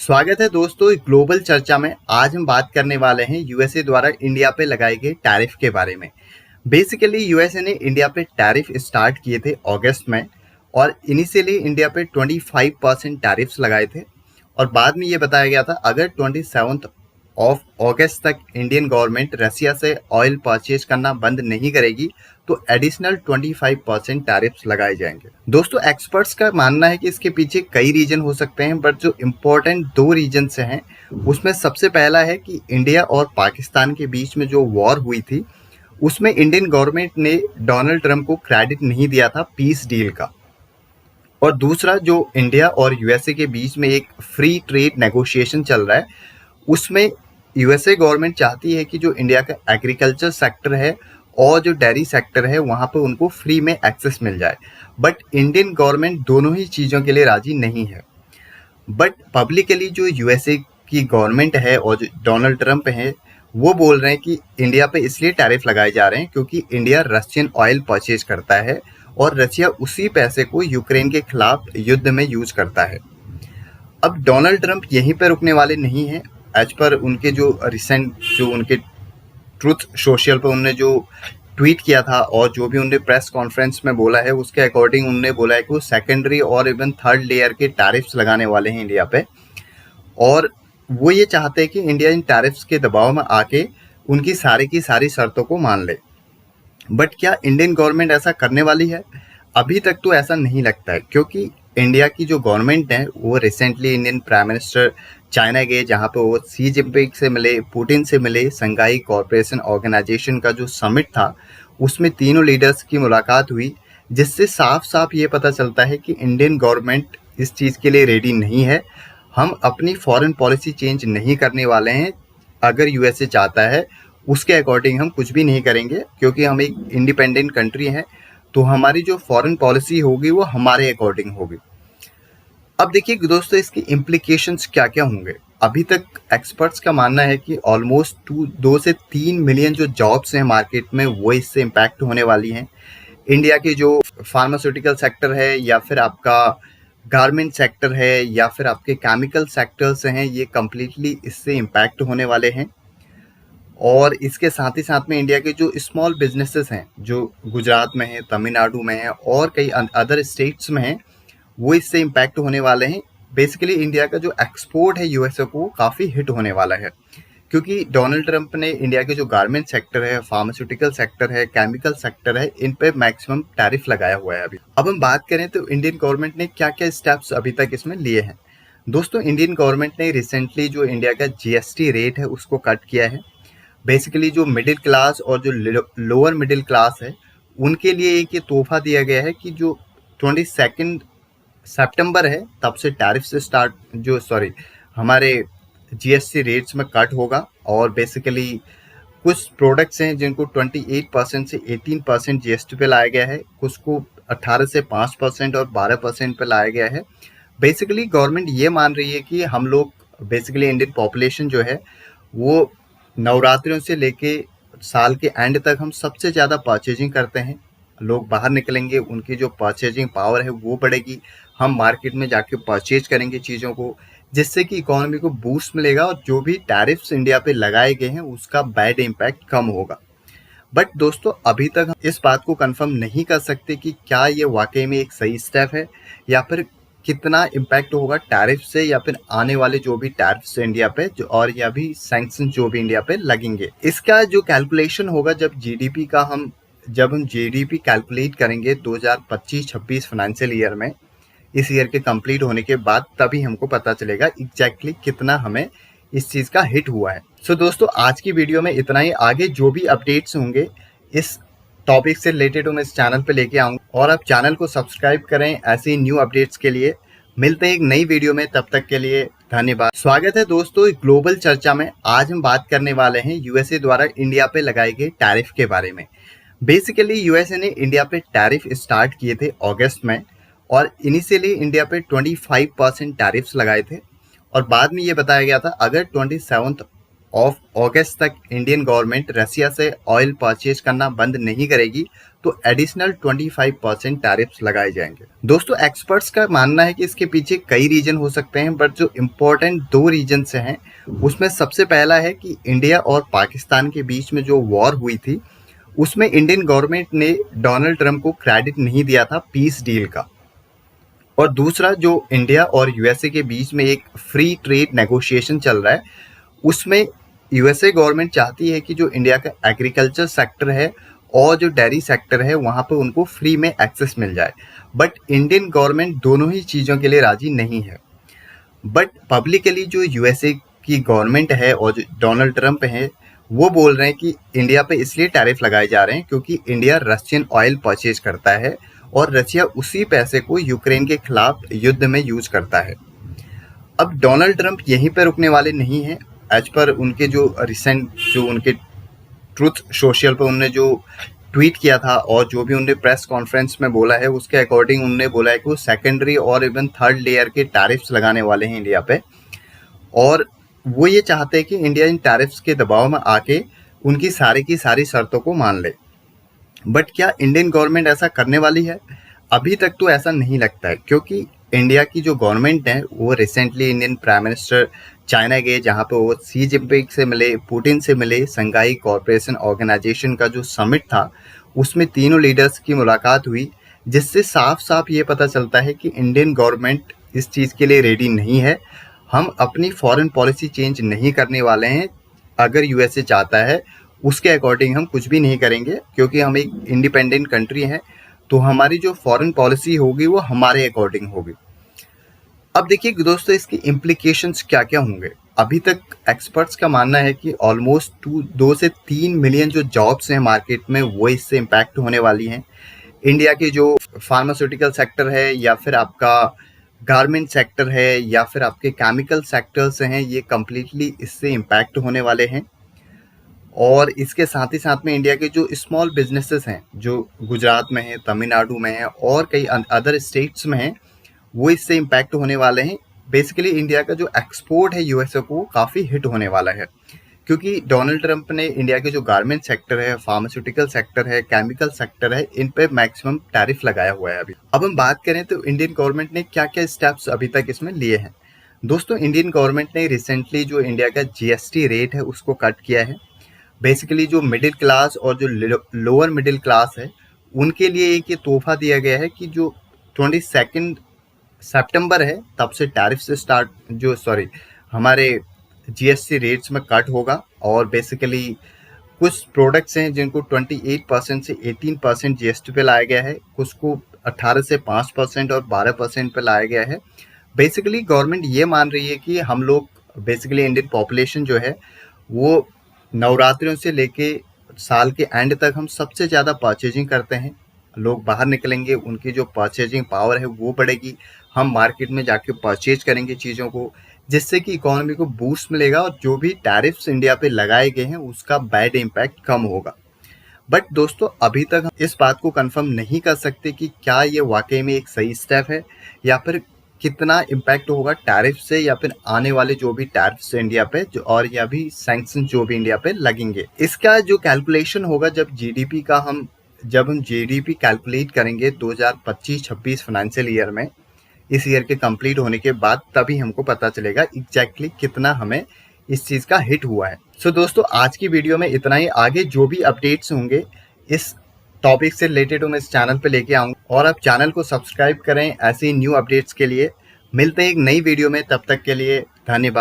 स्वागत है दोस्तों ग्लोबल चर्चा में। आज हम बात करने वाले हैं यूएसए द्वारा इंडिया पे लगाए गए टैरिफ के बारे में। बेसिकली यूएसए ने इंडिया पे टैरिफ स्टार्ट किए थे अगस्त में, और इनिशियली इंडिया पे 25% टैरिफ्स लगाए थे, और बाद में ये बताया गया था अगर 27 ऑफ अगस्त तक इंडियन गवर्नमेंट रसिया से ऑयल परचेज करना बंद नहीं करेगी तो एडिशनल 25% टैरिफ्स लगाए जाएंगे। दोस्तों, एक्सपर्ट्स का मानना है कि इसके पीछे कई रीजन हो सकते हैं, बट जो इम्पोर्टेंट दो रीजन से हैं उसमें सबसे पहला है कि इंडिया और पाकिस्तान के बीच में जो वॉर हुई थी उसमें इंडियन गवर्नमेंट ने डोनाल्ड ट्रंप को क्रेडिट नहीं दिया था पीस डील का। और दूसरा, जो इंडिया और यूएसए के बीच में एक फ्री ट्रेड नेगोशिएशन चल रहा है, उसमें यूएसए गवर्नमेंट चाहती है कि जो इंडिया का एग्रीकल्चर सेक्टर है और जो डेयरी सेक्टर है वहाँ पे उनको फ्री में एक्सेस मिल जाए, बट इंडियन गवर्नमेंट दोनों ही चीज़ों के लिए राजी नहीं है। बट पब्लिकली जो यूएसए की गवर्नमेंट है और जो डोनाल्ड ट्रंप है वो बोल रहे हैं कि इंडिया पे इसलिए टैरिफ लगाए जा रहे हैं क्योंकि इंडिया रशियन ऑयल परचेज करता है और रशिया उसी पैसे को यूक्रेन के खिलाफ युद्ध में यूज करता है। अब डोनाल्ड ट्रंप यहीं पर रुकने वाले नहीं हैं। एज पर उनके जो रिसेंट जो उनके ट्रुथ सोशल पर उन्होंने जो ट्वीट किया था और जो भी उन्होंने प्रेस कॉन्फ्रेंस में बोला है उसके अकॉर्डिंग उन्होंने बोला है कि वो सेकेंडरी और इवन थर्ड लेयर के टैरिफ्स लगाने वाले हैं इंडिया पे, और वो ये चाहते हैं कि इंडिया इन टैरिफ्स के दबाव में आके उनकी सारी की सारी शर्तों को मान ले। बट क्या इंडियन गवर्नमेंट ऐसा करने वाली है? अभी तक तो ऐसा नहीं लगता है, क्योंकि इंडिया की जो गवर्नमेंट है वो recently Indian prime minister China गए, जहाँ पे वो सी जिनपिंग से मिले, पुतिन से मिले। संघाई कॉरपोरेशन ऑर्गेनाइजेशन का जो समिट था उसमें तीनों लीडर्स की मुलाकात हुई, जिससे साफ साफ ये पता चलता है कि इंडियन गवर्नमेंट इस चीज़ के लिए रेडी नहीं है। हम अपनी फॉरेन पॉलिसी चेंज नहीं करने वाले हैं। अगर यूएसए चाहता है उसके अकॉर्डिंग हम कुछ भी नहीं करेंगे, क्योंकि हम एक इंडिपेंडेंट कंट्री हैं, तो हमारी जो फॉरेन पॉलिसी होगी वो हमारे अकॉर्डिंग होगी। अब देखिए दोस्तों, इसकी इम्प्लीकेशंस क्या क्या होंगे। अभी तक एक्सपर्ट्स का मानना है कि ऑलमोस्ट 2 से 3 मिलियन जो जॉब्स हैं मार्केट में वो इससे इम्पैक्ट होने वाली हैं। इंडिया के जो फार्मास्यूटिकल सेक्टर है या फिर आपका गारमेंट सेक्टर है या फिर आपके केमिकल सेक्टर्स हैं, ये कम्प्लीटली इससे इम्पैक्ट होने वाले हैं। और इसके साथ ही साथ में इंडिया के जो स्मॉल बिजनेसेस हैं जो गुजरात में है, तमिलनाडु में है और कई अदर स्टेट्स में हैं, वो इससे इम्पैक्ट होने वाले हैं। बेसिकली इंडिया का जो एक्सपोर्ट है यूएसए को काफ़ी हिट होने वाला है, क्योंकि डोनाल्ड ट्रंप ने इंडिया के जो गारमेंट सेक्टर है, फार्मास्यूटिकल सेक्टर है, केमिकल सेक्टर है, इन पे मैक्सिमम टैरिफ लगाया हुआ है अभी। अब हम बात करें तो इंडियन गवर्नमेंट ने क्या क्या स्टेप्स अभी तक इसमें लिए हैं। दोस्तों, इंडियन गवर्नमेंट ने रिसेंटली जो इंडिया का जीएसटी रेट है उसको कट किया है। बेसिकली जो मिडिल क्लास और जो लोअर मिडिल क्लास है उनके लिए एक ये तोहफा दिया गया है कि जो 22 सितंबर है तब से टैरिफ से स्टार्ट जो हमारे जीएसटी रेट्स में कट होगा। और बेसिकली कुछ प्रोडक्ट्स हैं जिनको 28% से 18% जीएसटी पे लाया गया है, कुछ को 18 से 5% और 12% पे लाया गया है। बेसिकली गवर्नमेंट ये मान रही है कि हम लोग बेसिकली इंडियन पॉपुलेशन जो है वो नवरात्रियों से लेके साल के एंड तक हम सबसे ज़्यादा परचेजिंग करते हैं। लोग बाहर निकलेंगे, उनकी जो परचेजिंग पावर है वो बढ़ेगी, हम मार्केट में जाके परचेज करेंगे चीज़ों को, जिससे कि इकोनॉमी को बूस्ट मिलेगा और जो भी टैरिफ्स इंडिया पे लगाए गए हैं उसका बैड इम्पैक्ट कम होगा। बट दोस्तों, अभी तक हम इस बात को कंफर्म नहीं कर सकते कि क्या ये वाकई में एक सही स्टेप है या फिर कितना इम्पैक्ट होगा टैरिफ से, या फिर आने वाले जो भी टैरिफ्स इंडिया पे जो और या भी सैंक्शन जो भी इंडिया पे लगेंगे। इसका जो कैलकुलेशन होगा जब हम जीडीपी कैलकुलेट करेंगे 2025-26 फाइनेंशियल ईयर में, इस ईयर के कंप्लीट होने के बाद, तभी हमको पता चलेगा एग्जैक्टली कितना हमें इस चीज़ का हिट हुआ है। सो दोस्तों, आज की वीडियो में इतना ही। आगे जो भी अपडेट्स होंगे इस टॉपिक से रिलेटेड मैं इस चैनल पे लेके आऊँगा, और आप चैनल को सब्सक्राइब करें ऐसे ही न्यू अपडेट्स के लिए। मिलते हैं एक नई वीडियो में, तब तक के लिए धन्यवाद। स्वागत है दोस्तों ग्लोबल चर्चा में। आज हम बात करने वाले हैं यूएसए द्वारा इंडिया पे लगाए गए टैरिफ के बारे में। बेसिकली यूएसए ने इंडिया पे टैरिफ स्टार्ट किए थे अगस्त में, और इनिशियली इंडिया पे 25% टैरिफ्स लगाए थे, और बाद में ये बताया गया था अगर 27 ऑफ अगस्त तक इंडियन गवर्नमेंट रसिया से ऑयल परचेज करना बंद नहीं करेगी तो एडिशनल 25% टैरिफ्स लगाए जाएंगे। दोस्तों, एक्सपर्ट्स का मानना है कि इसके पीछे कई रीजन हो सकते हैं, बट जो इम्पोर्टेंट 2 रीजन से हैं उसमें सबसे पहला है कि इंडिया और पाकिस्तान के बीच में जो वॉर हुई थी उसमें इंडियन गवर्नमेंट ने डोनाल्ड ट्रंप को क्रेडिट नहीं दिया था पीस डील का। और दूसरा, जो इंडिया और यूएसए के बीच में एक फ्री ट्रेड नेगोशिएशन चल रहा है, उसमें यूएसए गवर्नमेंट चाहती है कि जो इंडिया का एग्रीकल्चर सेक्टर है और जो डेयरी सेक्टर है वहाँ पर उनको फ्री में एक्सेस मिल जाए, बट इंडियन गवर्नमेंट दोनों ही चीज़ों के लिए राजी नहीं है। बट पब्लिकली जो यूएसए की गवर्नमेंट है और जो डोनाल्ड ट्रंप है वो बोल रहे हैं कि इंडिया पे इसलिए टैरिफ लगाए जा रहे हैं क्योंकि इंडिया रशियन ऑयल परचेज करता है और रशिया उसी पैसे को यूक्रेन के खिलाफ युद्ध में यूज करता है। अब डोनाल्ड ट्रंप यहीं पर रुकने वाले नहीं हैं। एज पर उनके जो रिसेंट जो उनके ट्रुथ सोशल पर उन्होंने जो ट्वीट किया था और जो भी उन्होंने प्रेस कॉन्फ्रेंस में बोला है उसके अकॉर्डिंग उन्होंने बोला है कि वो सेकेंडरी और इवन थर्ड लेयर के टैरिफ्स लगाने वाले हैं इंडिया पे, और वो ये चाहते हैं कि इंडिया इन टैरिफ्स के दबाव में आके उनकी सारी की सारी शर्तों को मान ले। बट क्या इंडियन गवर्नमेंट ऐसा करने वाली है? अभी तक तो ऐसा नहीं लगता है, क्योंकि इंडिया की जो गवर्नमेंट है वो recently Indian prime minister China गए, जहाँ पे वो सी जिनपिंग से मिले, पुतिन से मिले। संघाई कॉरपोरेशन ऑर्गेनाइजेशन का जो समिट था उसमें तीनों लीडर्स की मुलाकात हुई, जिससे साफ साफ ये पता चलता है कि इंडियन गवर्नमेंट इस चीज़ के लिए रेडी नहीं है। हम अपनी फॉरेन पॉलिसी चेंज नहीं करने वाले हैं। अगर यूएसए चाहता है उसके अकॉर्डिंग हम कुछ भी नहीं करेंगे, क्योंकि हम एक इंडिपेंडेंट कंट्री हैं, तो हमारी जो फॉरेन पॉलिसी होगी वो हमारे अकॉर्डिंग होगी। अब देखिए दोस्तों, इसके इम्प्लीकेशंस क्या क्या होंगे। अभी तक एक्सपर्ट्स का मानना है कि ऑलमोस्ट 2 से 3 मिलियन जो जॉब्स हैं मार्केट में वो इससे इम्पैक्ट होने वाली हैं। इंडिया के जो फार्मास्यूटिकल सेक्टर है या फिर आपका गारमेंट सेक्टर है या फिर आपके केमिकल सेक्टर्स हैं, ये कम्प्लीटली इससे इम्पैक्ट होने वाले हैं। और इसके साथ ही साथ में इंडिया के जो स्मॉल बिजनेसेस हैं जो गुजरात में है, तमिलनाडु में है और कई अदर स्टेट्स में हैं, वो इससे इम्पैक्ट होने वाले हैं। बेसिकली इंडिया का जो एक्सपोर्ट है यूएसए को काफ़ी हिट होने वाला है, क्योंकि डोनाल्ड ट्रंप ने इंडिया के जो गारमेंट सेक्टर है, फार्मास्यूटिकल सेक्टर है, केमिकल सेक्टर है, इन पे मैक्सिमम टैरिफ लगाया हुआ है अभी। अब हम बात करें तो इंडियन गवर्नमेंट ने क्या क्या स्टेप्स अभी तक इसमें लिए हैं। दोस्तों, इंडियन गवर्नमेंट ने रिसेंटली जो इंडिया का जीएसटी रेट है उसको कट किया है। बेसिकली जो मिडिल क्लास और जो लोअर मिडिल क्लास है उनके लिए एक ये तोहफा दिया गया है कि जो 22 सितंबर है तब से टैरिफ से हमारे जीएसटी रेट्स में कट होगा। और बेसिकली कुछ प्रोडक्ट्स हैं जिनको 28% से 18% जीएसटी पे लाया गया है, कुछ को 18 से 5% और 12% पे लाया गया है। बेसिकली गवर्नमेंट ये मान रही है कि हम लोग बेसिकली इंडियन पॉपुलेशन जो है वो नवरात्रियों से लेके साल के एंड तक हम सबसे ज़्यादा परचेजिंग करते हैं। लोग बाहर निकलेंगे, उनकी जो परचेजिंग पावर है वो बढ़ेगी, हम मार्केट में जाके परचेज करेंगे चीज़ों को, जिससे कि इकोनॉमी को बूस्ट मिलेगा और जो भी टैरिफ्स इंडिया पे लगाए गए हैं उसका बैड इम्पैक्ट कम होगा। बट दोस्तों, अभी तक हम इस बात को कंफर्म नहीं कर सकते कि क्या ये वाकई में एक सही स्टेप है या फिर कितना इम्पैक्ट होगा टैरिफ से, या फिर आने वाले जो भी टैरिफ्स इंडिया पे जो और या भी सैंक्शन जो भी इंडिया पे लगेंगे। इसका जो कैलकुलेशन होगा जब हम जीडीपी कैलकुलेट करेंगे 2025-26 फाइनेंशियल ईयर में, इस ईयर के कंप्लीट होने के बाद, तभी हमको पता चलेगा एग्जैक्टली कितना हमें इस चीज़ का हिट हुआ है। सो दोस्तों, आज की वीडियो में इतना ही। आगे जो भी अपडेट्स होंगे इस टॉपिक से रिलेटेड मैं इस चैनल पे लेके आऊँगा, और आप चैनल को सब्सक्राइब करें ऐसे ही न्यू अपडेट्स के लिए। मिलते हैं एक नई वीडियो में, तब तक के लिए धन्यवाद।